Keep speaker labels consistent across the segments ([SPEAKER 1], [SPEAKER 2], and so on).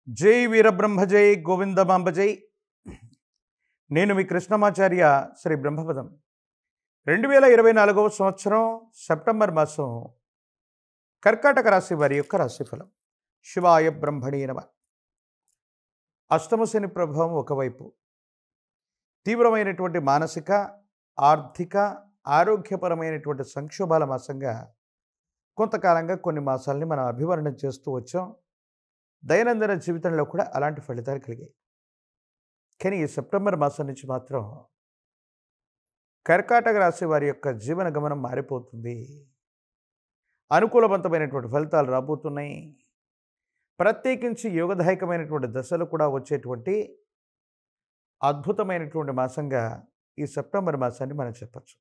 [SPEAKER 1] జై వీరబ్రహ్మ జై గోవిందమాంబ జై. నేను మీ కృష్ణమాచార్య శ్రీ బ్రహ్మపదం. 2024 సంవత్సరం సెప్టెంబర్ మాసం కర్కాటక రాశి వారి యొక్క రాశిఫలం. శివాయ బ్రహ్మణే నమః. అష్టమ శని ప్రభావం ఒకవైపు, తీవ్రమైనటువంటి మానసిక, ఆర్థిక, ఆరోగ్యపరమైనటువంటి సంక్షోభాల మాసంగా కొంతకాలంగా కొన్ని మాసాలని మనం అభివర్ణన చేస్తూ వచ్చాం. దైనందిన జీవితంలో కూడా అలాంటి ఫలితాలు కలిగాయి. కానీ ఈ సెప్టెంబర్ మాసం నుంచి మాత్రం కర్కాటక రాశి వారి యొక్క జీవన గమనం మారిపోతుంది. అనుకూలవంతమైనటువంటి ఫలితాలు రాబోతున్నాయి. ప్రత్యేకించి యోగదాయకమైనటువంటి దశలు కూడా వచ్చేటువంటి అద్భుతమైనటువంటి మాసంగా ఈ సెప్టెంబర్ మాసాన్ని మనం చెప్పచ్చు.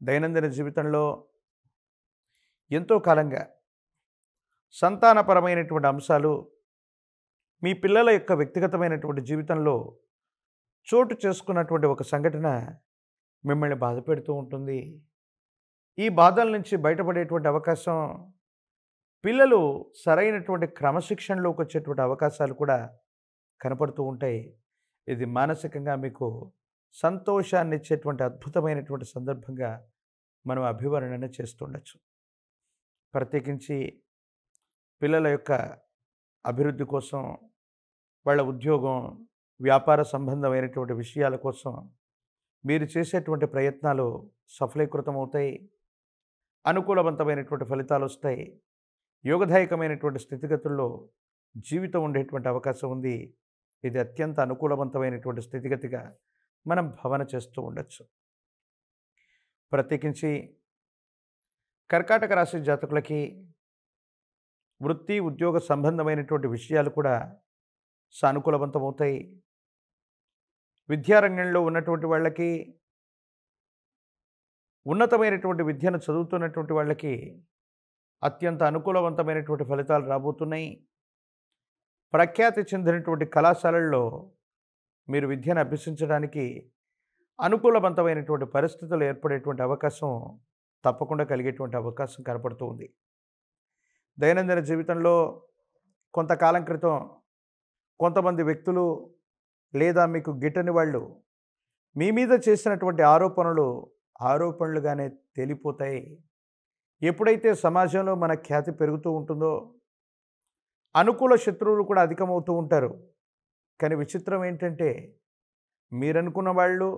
[SPEAKER 1] దైనందిన జీవితంలో ఎంతో కాలంగా సంతానపరమైనటువంటి అంశాలు, మీ పిల్లల యొక్క వ్యక్తిగతమైనటువంటి జీవితంలో చోటు చేసుకున్నటువంటి ఒక సంఘటన మిమ్మల్ని బాధ పెడుతూ ఉంటుంది. ఈ బాధల నుంచి బయటపడేటువంటి అవకాశం, పిల్లలు సరైనటువంటి క్రమశిక్షణలోకి వచ్చేటువంటి అవకాశాలు కూడా కనపడుతూ ఉంటాయి. ఇది మానసికంగా మీకు సంతోషాన్ని ఇచ్చేటువంటి అద్భుతమైనటువంటి సందర్భంగా మనం అభివర్ణన చేస్తుండొచ్చు. ప్రత్యేకించి పిల్లల యొక్క అభివృద్ధి కోసం, వాళ్ళ ఉద్యోగం, వ్యాపార సంబంధమైనటువంటి విషయాల కోసం మీరు చేసేటువంటి ప్రయత్నాలు సఫలీకృతం అవుతాయి. అనుకూలవంతమైనటువంటి ఫలితాలు వస్తాయి. యోగదాయకమైనటువంటి స్థితిగతుల్లో జీవితం ఉండేటువంటి అవకాశం ఉంది. ఇది అత్యంత అనుకూలవంతమైనటువంటి స్థితిగతిగా మనం భావన చేస్తూ ఉండొచ్చు. ప్రత్యేకించి కర్కాటక రాశి జాతకులకి వృత్తి, ఉద్యోగ సంబంధమైనటువంటి విషయాలు కూడా సానుకూలవంతమవుతాయి. విద్యారంగంలో ఉన్నటువంటి వాళ్ళకి, ఉన్నతమైనటువంటి విద్యను చదువుతున్నటువంటి వాళ్ళకి అత్యంత అనుకూలవంతమైనటువంటి ఫలితాలు రాబోతున్నాయి. ప్రఖ్యాతి చెందినటువంటి కళాశాలల్లో మీరు విద్యను అభ్యసించడానికి అనుకూలవంతమైనటువంటి పరిస్థితులు ఏర్పడేటువంటి అవకాశం తప్పకుండా కలిగేటువంటి అవకాశం కనపడుతూ ఉంది. దైనందిన జీవితంలో కొంతకాలం క్రితం కొంతమంది వ్యక్తులు లేదా మీకు గిట్టని వాళ్ళు మీ మీద చేసినటువంటి ఆరోపణలుగానే తేలిపోతాయి. ఎప్పుడైతే సమాజంలో మన ఖ్యాతి పెరుగుతూ ఉంటుందో అనుకూల శత్రువులు కూడా అధికమవుతూ ఉంటారు. కానీ విచిత్రం ఏంటంటే, మీరనుకున్న వాళ్ళు,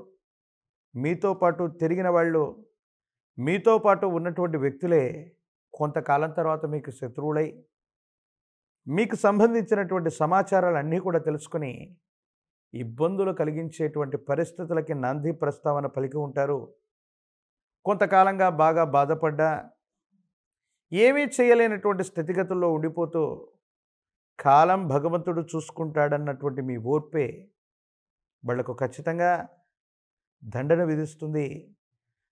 [SPEAKER 1] మీతో పాటు తిరిగిన వాళ్ళు, మీతో పాటు ఉన్నటువంటి వ్యక్తులే కొంతకాలం తర్వాత మీకు శత్రువులై, మీకు సంబంధించినటువంటి సమాచారాలన్నీ కూడా తెలుసుకొని ఇబ్బందులు కలిగించేటువంటి పరిస్థితులకి నాంది ప్రస్తావన పలికి ఉంటారు. కొంతకాలంగా బాగా బాధపడ్డా, ఏమీ చేయలేనటువంటి స్థితిగతుల్లో ఉండిపోతూ కాలం భగవంతుడు చూసుకుంటాడన్నటువంటి మీ ఓర్పే వాళ్లకు ఖచ్చితంగా దండన విధిస్తుంది.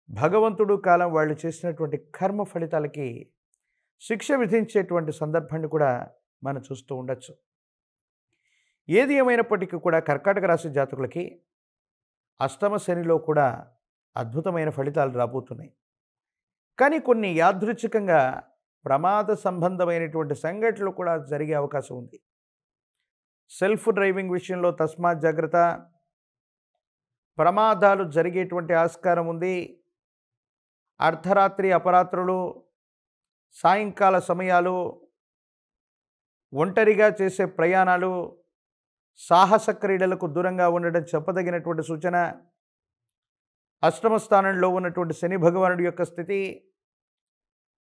[SPEAKER 1] భగవంతుడు కాలం వాళ్ళు చేసినటువంటి కర్మ ఫలితాలకి శిక్ష విధించేటువంటి సందర్భాన్ని కూడా మనం చూస్తూ ఉండొచ్చు. ఏది ఏమైనప్పటికీ కూడా కర్కాటక రాశి జాతకులకి అష్టమ శనిలో కూడా అద్భుతమైన ఫలితాలు రాబోతున్నాయి. కానీ కొన్ని యాదృచ్ఛికంగా ప్రమాద సంబంధమైనటువంటి సంఘటనలు కూడా జరిగే అవకాశం ఉంది. సెల్ఫ్ డ్రైవింగ్ విషయంలో తస్మాత్ జాగ్రత్త. ప్రమాదాలు జరిగేటువంటి ఆస్కారం ఉంది. అర్ధరాత్రి, అపరాత్రులు, సాయంకాల సమయాలు, ఒంటరిగా చేసే ప్రయాణాలు, సాహస క్రీడలకు దూరంగా ఉండడం చెప్పదగినటువంటి సూచన. అష్టమ స్థానంలో ఉన్నటువంటి శని భగవానుడి యొక్క స్థితి,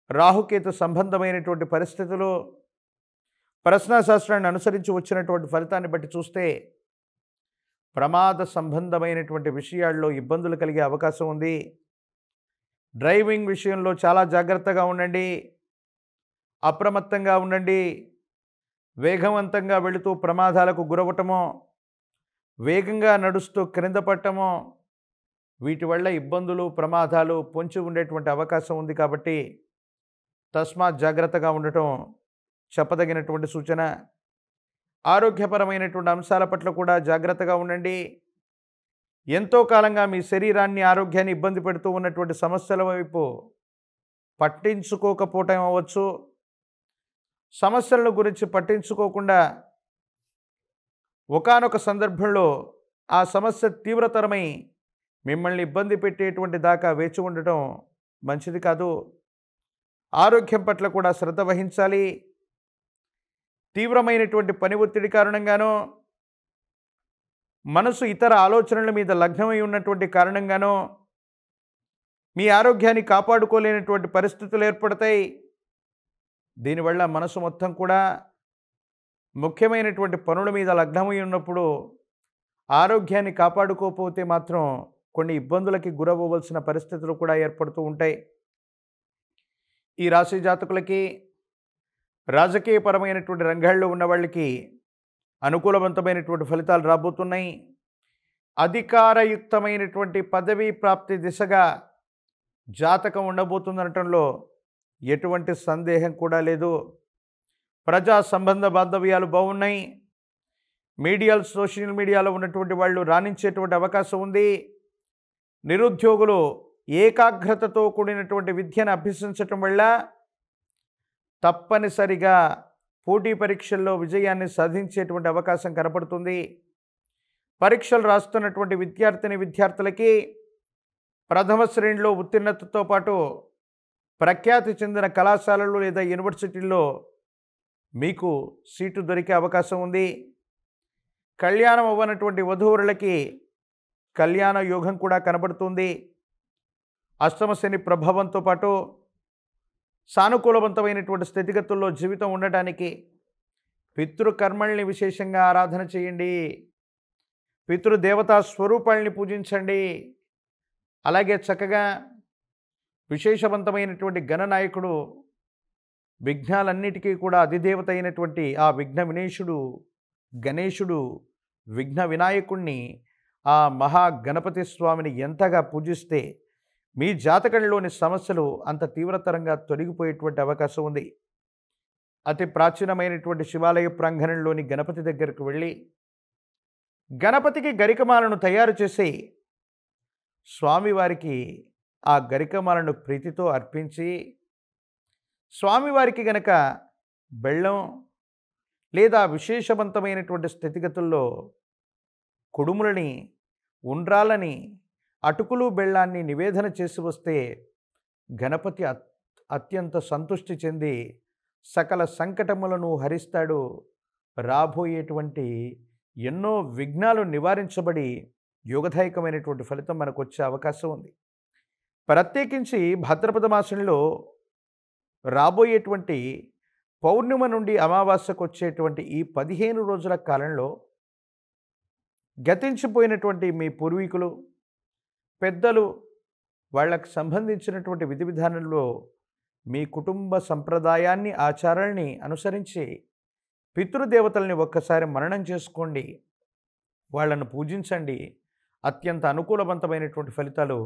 [SPEAKER 1] రాహుకేతు సంబంధమైనటువంటి పరిస్థితులు, ప్రశ్నాశాస్త్రాన్ని అనుసరించి వచ్చినటువంటి ఫలితాన్ని బట్టి చూస్తే ప్రమాద సంబంధమైనటువంటి విషయాల్లో ఇబ్బందులు కలిగే అవకాశం ఉంది. డ్రైవింగ్ విషయంలో చాలా జాగ్రత్తగా ఉండండి, అప్రమత్తంగా ఉండండి. వేగవంతంగా వెళుతూ ప్రమాదాలకు గురవటమో, వేగంగా నడుస్తూ క్రింద పట్టమో, వీటి వల్ల ఇబ్బందులు, ప్రమాదాలు పొంచి ఉండేటువంటి అవకాశం ఉంది. కాబట్టి తస్మాత్ జాగ్రత్తగా ఉండటం చెప్పదగినటువంటి సూచన. ఆరోగ్యపరమైనటువంటి అంశాల పట్ల కూడా జాగ్రత్తగా ఉండండి. ఎంతో కాలంగా మీ శరీరాన్ని, ఆరోగ్యాన్ని ఇబ్బంది పెడుతూ ఉన్నటువంటి సమస్యల వైపు పట్టించుకోకపోవటం అవ్వచ్చు, సమస్యలను గురించి పట్టించుకోకుండా ఒకానొక సందర్భంలో ఆ సమస్య తీవ్రతరమై మిమ్మల్ని ఇబ్బంది పెట్టేటువంటి దాకా వేచి ఉండటం మంచిది కాదు. ఆరోగ్యం పట్ల కూడా శ్రద్ధ వహించాలి. తీవ్రమైనటువంటి పని ఒత్తిడి కారణంగానో, మనసు ఇతర ఆలోచనల మీద లగ్నమై ఉన్నటువంటి కారణంగానో మీ ఆరోగ్యాన్ని కాపాడుకోలేనటువంటి పరిస్థితులు ఏర్పడతాయి. దీనివల్ల మనసు మొత్తం కూడా ముఖ్యమైనటువంటి పనుల మీద లగ్నమై ఉన్నప్పుడు ఆరోగ్యాన్ని కాపాడుకోకపోతే మాత్రం కొన్ని ఇబ్బందులకి గురవ్వవలసిన పరిస్థితులు కూడా ఏర్పడుతూ ఉంటాయి. ఈ రాశి జాతకులకి రాజకీయపరమైనటువంటి రంగాల్లో ఉన్న వాళ్ళకి అనుకూలవంతమైనటువంటి ఫలితాలు రాబోతున్నాయి. అధికారయుక్తమైనటువంటి పదవీ ప్రాప్తి దిశగా జాతకం ఉండబోతుందనటంలో ఎటువంటి సందేహం కూడా లేదు. ప్రజా సంబంధ బాంధవ్యాలు బాగున్నాయి. సోషల్ మీడియాలో ఉన్నటువంటి వాళ్ళు రాణించేటువంటి అవకాశం ఉంది. నిరుద్యోగులు ఏకాగ్రతతో కూడినటువంటి విద్యను అభ్యసించటం వల్ల తప్పనిసరిగా పోటీ పరీక్షల్లో విజయాన్ని సాధించేటువంటి అవకాశం కనపడుతుంది. పరీక్షలు రాస్తున్నటువంటి విద్యార్థులకి ప్రథమ శ్రేణిలో ఉత్తీర్ణతతో పాటు ప్రఖ్యాతి చెందిన కళాశాలలు లేదా యూనివర్సిటీల్లో మీకు సీటు దొరికే అవకాశం ఉంది. కళ్యాణం అవ్వనటువంటి వధూవరులకి కళ్యాణ యోగం కూడా కనబడుతుంది. అష్టమ శని ప్రభావంతో పాటు సానుకూలవంతమైనటువంటి స్థితిగతుల్లో జీవితం ఉండటానికి పితృకర్మల్ని విశేషంగా ఆరాధన చేయండి. పితృదేవతా స్వరూపాల్ని పూజించండి. అలాగే చక్కగా విశేషవంతమైనటువంటి గణనాయకుడు, విఘ్నాలన్నిటికీ కూడా అధిదేవత అయినటువంటి ఆ విఘ్న వినేశుడు గణేశుడు, విఘ్న వినాయకుణ్ణి, ఆ మహాగణపతి స్వామిని ఎంతగా పూజిస్తే మీ జాతకంలోని సమస్యలు అంత తీవ్రతరంగా తొలగిపోయేటువంటి అవకాశం ఉంది. అతి ప్రాచీనమైనటువంటి శివాలయ ప్రాంగణంలోని గణపతి దగ్గరకు వెళ్ళి గణపతికి గరికమాలను తయారు చేసి స్వామివారికి ఆ గరికమాలను ప్రీతితో అర్పించి, స్వామివారికి గనక బెల్లం లేదా విశేషవంతమైనటువంటి స్థితిగతుల్లో కుడుములని, ఉండ్రాలని, అటుకులు బెల్లాన్ని నివేదన చేసి వస్తే గణపతి అత్యంత సంతృష్టి చెంది సకల సంకటములను హరిస్తాడు. రాబోయేటువంటి ఎన్నో విఘ్నాలు నివారించబడి యోగదాయకమైనటువంటి ఫలితం మనకు వచ్చే అవకాశం ఉంది. ప్రత్యేకించి భాద్రపద మాసంలో రాబోయేటువంటి పౌర్ణిమ నుండి అమావాస్యకు వచ్చేటువంటి ఈ 15 రోజుల కాలంలో గతించిపోయినటువంటి మీ పూర్వీకులు, పెద్దలు, వాళ్ళకు సంబంధించినటువంటి విధి విధానంలో మీ కుటుంబ సంప్రదాయాన్ని, ఆచారాల్ని అనుసరించి పితృదేవతల్ని ఒక్కసారి మననం చేసుకోండి. వాళ్ళను పూజించండి. అత్యంత అనుకూలవంతమైనటువంటి ఫలితాలు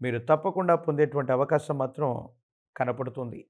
[SPEAKER 1] మీరు తప్పకుండా పొందేటువంటి అవకాశం మాత్రం కనపడుతుంది.